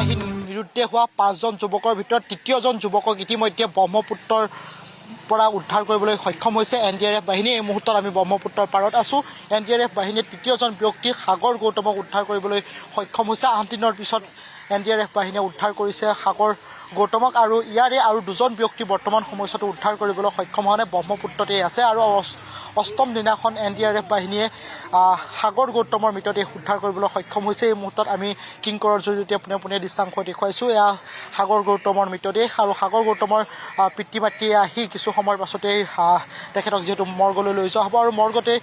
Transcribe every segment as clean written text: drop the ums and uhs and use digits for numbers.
আহি নিৰুদ্দেশ হোৱা 5জন যুৱকৰ ভিতৰত তৃতীয়জন যুৱকক ইতিমধ্যে ব্ৰহ্মপুত্ৰৰ পৰা উদ্ধাৰ কৰিবলৈ সক্ষম হৈছে NDRF বাহিনী। এই মুহূৰ্তত আমি ব্ৰহ্মপুত্ৰৰ পাৰত আছোঁ। NDRF বাহিনীয়ে তৃতীয়জন ব্যক্তি সাগৰ গৌতমক উদ্ধাৰ কৰিবলৈ সক্ষম হৈছে। 8 দিনৰ পিছত NDRF বাহিনীয়ে উদ্ধাৰ কৰিছে সাগৰ গৌতমক আৰু ইয়াৰে আৰু 2জন ব্যক্তি বৰ্তমান সময়ছোৱাত উদ্ধাৰ কৰিবলৈ সক্ষম হোৱা নাই, ব্ৰহ্মপুত্ৰতেই আছে। আৰু 8ম দিনাখন NDRF বাহিনীয়ে সাগৰ গৌতমৰ মৃতদেহ উদ্ধাৰ কৰিবলৈ সক্ষম হৈছে। এই মুহূৰ্তত আমি কিংকৰৰ জৰিয়তে পোনে পোনে দৃশ্যাংশ দেখুৱাইছোঁ। এয়া সাগৰ গৌতমৰ মৃতদেহ আৰু সাগৰ গৌতমৰ পিতৃ মাতৃয়ে আহি কিছু সময়ৰ পাছতেই তেখেতক যিহেতু মৰ্গলৈ লৈ যোৱা হ'ব আৰু মৰ্গতে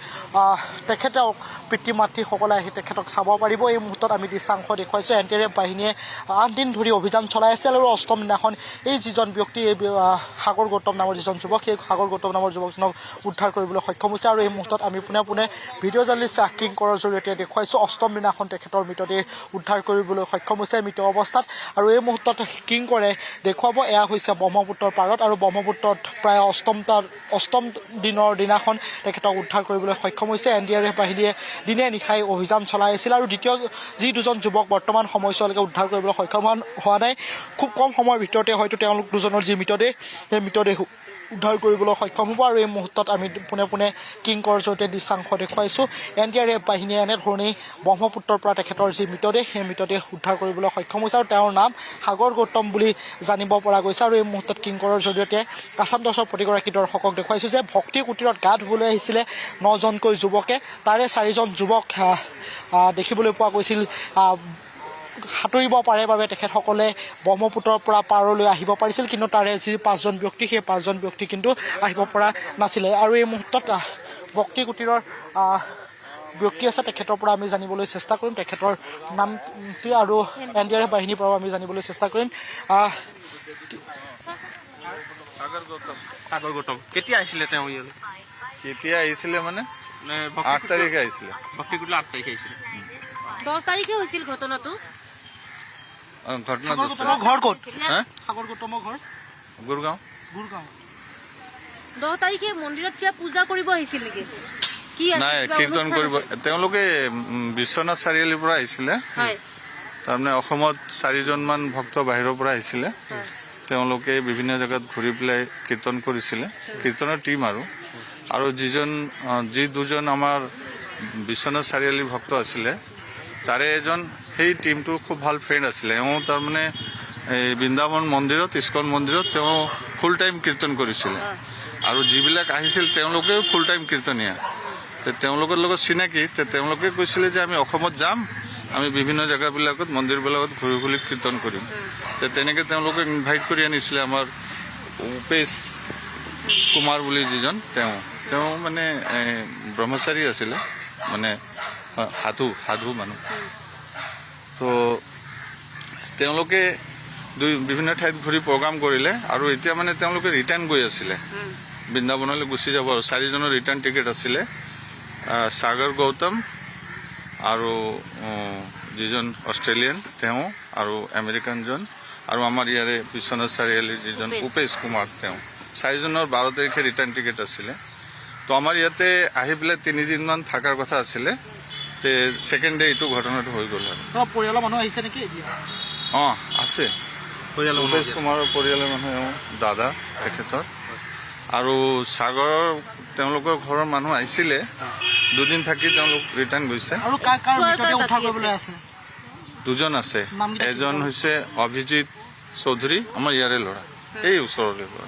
তেখেতক পিতৃ মাতৃসকলে আহি তেখেতক চাব পাৰিব। এই মুহূৰ্তত আমি দৃশ্যাংশ দেখুৱাইছোঁ। NDRF বাহিনীয়ে 8 দিন ধৰি অভিযান চলাই আছিল আৰু 8ম দিনাখন এই যিজন ব্যক্তি এই সাগৰ গৌতম নামৰ যিজন যুৱক, সেই সাগৰ গৌতম নামৰ যুৱকজনক উদ্ধাৰ কৰিবলৈ সক্ষম হৈছে। আৰু এই মুহূৰ্তত আমি পোনে পোনে ভিডিঅ' জাৰ্নেলিষ্ট কিংকৰৰ জৰিয়তে দেখুৱাইছোঁ 8ম দিনাখন তেখেতৰ মৃতদেহ উদ্ধাৰ কৰিবলৈ সক্ষম হৈছে মৃত অৱস্থাত। আৰু এই মুহূৰ্তত কিংকৰে দেখুৱাব এয়া হৈছে ব্ৰহ্মপুত্ৰৰ পাৰত আৰু ব্ৰহ্মপুত্ৰত প্ৰায় 8ম দিনৰ দিনাখন তেখেতক উদ্ধাৰ কৰিবলৈ সক্ষম হৈছে। NDRF বাহিনীয়ে দিনে নিশাই অভিযান চলাই আছিল আৰু দ্বিতীয় যি 2জন যুৱক বৰ্তমান সময়ছোৱালৈকে উদ্ধাৰ কৰিবলৈ সক্ষম হোৱা নাই, খুব কম সময়ৰ ভিতৰতে হয়তো তেওঁলোক 2জনৰ যি মৃতদেহ সেই মৃতদেহ উদ্ধাৰ কৰিবলৈ সক্ষম হ'ব। আৰু এই মুহূৰ্তত আমি পোনে পোনে কিংকৰৰ জৰিয়তে দৃশ্যাংশ দেখুৱাইছোঁ। NDRF বাহিনীয়ে এনেধৰণেই ব্ৰহ্মপুত্ৰৰ পৰা তেখেতৰ যি মৃতদেহ সেই মৃতদেহ উদ্ধাৰ কৰিবলৈ সক্ষম হৈছে আৰু তেওঁৰ নাম সাগৰ গৌতম বুলি জানিব পৰা গৈছে। আৰু এই মুহূৰ্তত কিংকৰৰ জৰিয়তে আছাম টৰ্চৰ প্ৰতিগৰাকী দৰ্শকক দেখুৱাইছোঁ যে ভক্তি কুটীৰত গা ধুবলৈ আহিছিলে 9জনকৈ যুৱকে, তাৰে 4জন যুৱক দেখিবলৈ পোৱা গৈছিল সাঁতুৰিব পাৰে বাবে তেখেতসকলে ব্ৰহ্মপুত্ৰৰ পৰা পাৰলৈ আহিব পাৰিছিল, কিন্তু তাৰে যি 5জন ব্যক্তি সেই 5জন ব্যক্তি কিন্তু আহিব পৰা নাছিলে। আৰু এই মুহূৰ্তত ভক্তি কুটীৰৰ ব্যক্তি আছে, তেখেতৰ পৰা আমি জানিবলৈ চেষ্টা কৰিম তেখেতৰ নামটি আৰু NDRF বাহিনীৰ পৰাও আমি জানিবলৈ চেষ্টা কৰিম। সাগৰ গৌতম কেতিয়া আহিছিলে তেওঁ ইয়ালৈ? কেতিয়া আহিছিলে মানে 8 তাৰিখে আহিছিলে। ভক্তি কুটীৰ 8 তাৰিখে আহিছিলে। 10 তাৰিখে হৈছিল ঘটনাটো। ঘটনা ঘৰ ক'ত? সাগৰ গৌতমৰ ঘৰ গুৰগাঁও। 10 তাৰিখে মন্দিৰত কিবা পূজা কৰিব আহিছিল নেকি? কি নাই, কীৰ্তন কৰিব তেওঁলোকে বিশ্বনাথ চাৰিআলিৰ পৰা আহিছিলে। তাৰমানে অসমত 4জনমান ভক্ত বাহিৰৰ পৰা আহিছিলে। তেওঁলোকে বিভিন্ন জেগাত ঘূৰি পেলাই কীৰ্তন কৰিছিলে, কীৰ্তনৰ টীম আৰু যি 2জন আমাৰ বিশ্বনাথ চাৰিআলিৰ ভক্ত আছিলে তাৰে এজন সেই টীমটোৰ খুব ভাল ফ্ৰেণ্ড আছিলে। এওঁ তাৰমানে এই বৃন্দাবন মন্দিৰত ইস্কন মন্দিৰত তেওঁ ফুল টাইম কীৰ্তন কৰিছিলে আৰু যিবিলাক আহিছিল তেওঁলোকেও ফুল টাইম কীৰ্তনীয়া। তেওঁলোকৰ লগত চিনাকি, তেওঁলোকে কৈছিলে যে আমি অসমত যাম, আমি বিভিন্ন জেগাবিলাকত মন্দিৰবিলাকত ঘূৰি ঘূৰি কীৰ্তন কৰিম। তেনেকৈ তেওঁলোকে ইনভাইট কৰি আনিছিলে আমাৰ উপেশ কুমাৰ বুলি যিজন তেওঁ মানে ব্ৰহ্মচাৰী আছিলে, মানে সাধু মানুহ। তো তেওঁলোকে বিভিন্ন ঠাইত ঘূৰি প্ৰগ্ৰাম কৰিলে আৰু এতিয়া মানে তেওঁলোকে ৰিটাৰ্ণ গৈ আছিলে, বৃন্দাবনলৈ গুচি যাব। আৰু 4জনৰ ৰিটাৰ্ণ টিকেট আছিলে, সাগৰ গৌতম আৰু যিজন অষ্ট্ৰেলিয়ান তেওঁ আৰু আমেৰিকানজন আৰু আমাৰ ইয়াৰে বিশ্বনাথ চাৰিআলিৰ যিজন উপেশ কুমাৰ তেওঁ 4জনৰ 12 তাৰিখে ৰিটাৰ্ণ টিকেট আছিলে। তো আমাৰ ইয়াতে আহি পেলাই 3 দিনমান থকাৰ কথা আছিলে। ছেকেণ্ড ডে এইটো ঘটনাটো হৈ গ'ল আৰু পৰিয়ালৰ মানুহ আহিছে নেকি? আছে উপেশ কুমাৰৰ পৰিয়ালৰ মানুহ, দাদা তেখেতৰ আৰু সাগৰৰ তেওঁলোকৰ ঘৰৰ মানুহ আহিছিলে। 2 দিন থাকি তেওঁলোক ৰিটাৰ্ণ গৈছে। 2জন আছে, এজন হৈছে অভিজিত চৌধুৰী, আমাৰ ইয়াৰে ল'ৰা, এই ওচৰৰে ল'ৰা,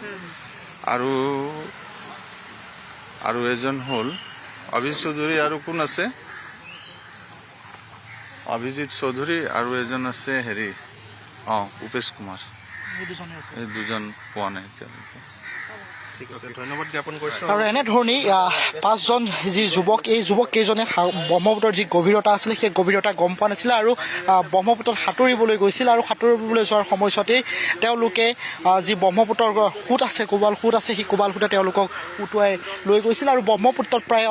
আৰু এজন হ'ল অভিজিত চৌধুৰী। আৰু কোন আছে? অভিজিত চৌধুৰী আৰু এজন আছে উপেশ কুমাৰ। এই 2জন পোৱা নাই এতিয়ালৈকে। ধন্যবাদ জ্ঞাপন কৰিছোঁ। আৰু এনেধৰণেই 5জন যি যুৱক, এই যুৱক কেইজনে ব্ৰহ্মপুত্ৰৰ যি গভীৰতা আছিলে সেই গভীৰতা গম পোৱা নাছিলে আৰু ব্ৰহ্মপুত্ৰত সাঁতুৰিবলৈ গৈছিল। আৰু সাঁতুৰিবলৈ যোৱাৰ সময়ছোৱাতেই তেওঁলোকে যি ব্ৰহ্মপুত্ৰৰ সোঁত আছে, কোবাল সোঁত আছে, সেই কোবাল সোঁতে তেওঁলোকক উটুৱাই লৈ গৈছিল। আৰু ব্ৰহ্মপুত্ৰত প্ৰায়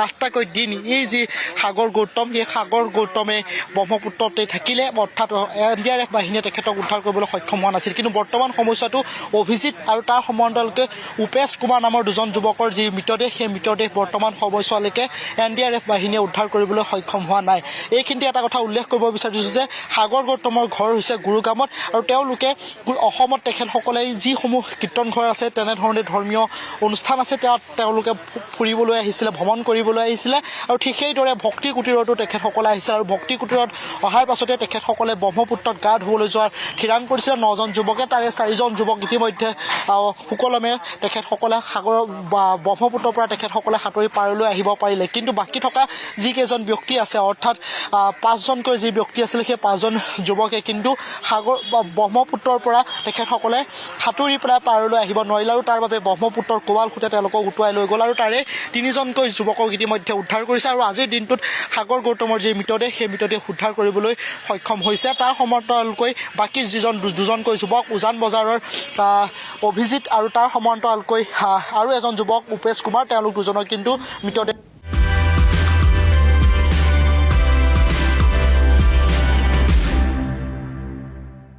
8টাকৈ দিন এই যি সাগৰ গৌতম, সেই সাগৰ গৌতমে ব্ৰহ্মপুত্ৰতে থাকিলে, অৰ্থাৎ NDRF বাহিনীয়ে তেখেতক উদ্ধাৰ কৰিবলৈ সক্ষম হোৱা নাছিল। কিন্তু বৰ্তমান সময়ছোৱাতো অভিজিত আৰু তাৰ সম্বন্ধলৈকে উপেশ কুমাৰ নামৰ দুজন যুৱকৰ যি মৃতদেহ সেই মৃতদেহ বৰ্তমান সময়ছোৱালৈকে NDRF বাহিনীয়ে উদ্ধাৰ কৰিবলৈ সক্ষম হোৱা নাই এইখিনিতে এটা কথা উল্লেখ কৰিব বিচাৰিছোঁ যে সাগৰ গৌতমৰ ঘৰ হৈছে গুৰুগ্ৰামত আৰু তেওঁলোকে অসমত তেখেতসকলে যিসমূহ কীৰ্তন ঘৰ আছে তেনেধৰণে ধৰ্মীয় অনুষ্ঠান আছে তেওঁলোকে ফুৰিবলৈ আহিছিলে ভ্ৰমণ কৰিবলৈ আহিছিলে আৰু ঠিক সেইদৰে ভক্তি কুটীৰতো তেখেতসকলে আহিছে আৰু ভক্তি কুটীৰত অহাৰ পাছতে তেখেতসকলে ব্ৰহ্মপুত্ৰত গা ধুবলৈ যোৱাৰ থিৰাং কৰিছিলে 9জন যুৱকে তাৰে 4জন যুৱক ইতিমধ্যে সুকলমে তেখেতসকলে সাগৰ বা ব্ৰহ্মপুত্ৰৰ পৰা তেখেতসকলে সাঁতুৰি পাৰলৈ আহিব পাৰিলে কিন্তু বাকী থকা যিকেইজন ব্যক্তি আছে অৰ্থাৎ 5জনকৈ যি ব্যক্তি আছিলে সেই 5জন যুৱকে কিন্তু সাগৰ ব্ৰহ্মপুত্ৰৰ পৰা তেখেতসকলে সাঁতুৰি পেলাই পাৰলৈ আহিব নোৱাৰিলে আৰু তাৰ বাবে ব্ৰহ্মপুত্ৰৰ কোৱাল খুঁটে তেওঁলোকক উটুৱাই লৈ গ'ল আৰু তাৰে 3জনকৈ যুৱকক ইতিমধ্যে উদ্ধাৰ কৰিছে আৰু আজিৰ দিনটোত সাগৰ গৌতমৰ যি মৃতদেহ সেই মৃতদেহ উদ্ধাৰ কৰিবলৈ সক্ষম হৈছে তাৰ সমান্তৰালকৈ বাকী দুজনকৈ যুৱক উজান বজাৰৰ অভিজিত আৰু তাৰ সমান্তৰালকৈ আৰু এজন যুৱক উপেশ কুমাৰ তেওঁলোক দুজনক কিন্তু মৃতদেহ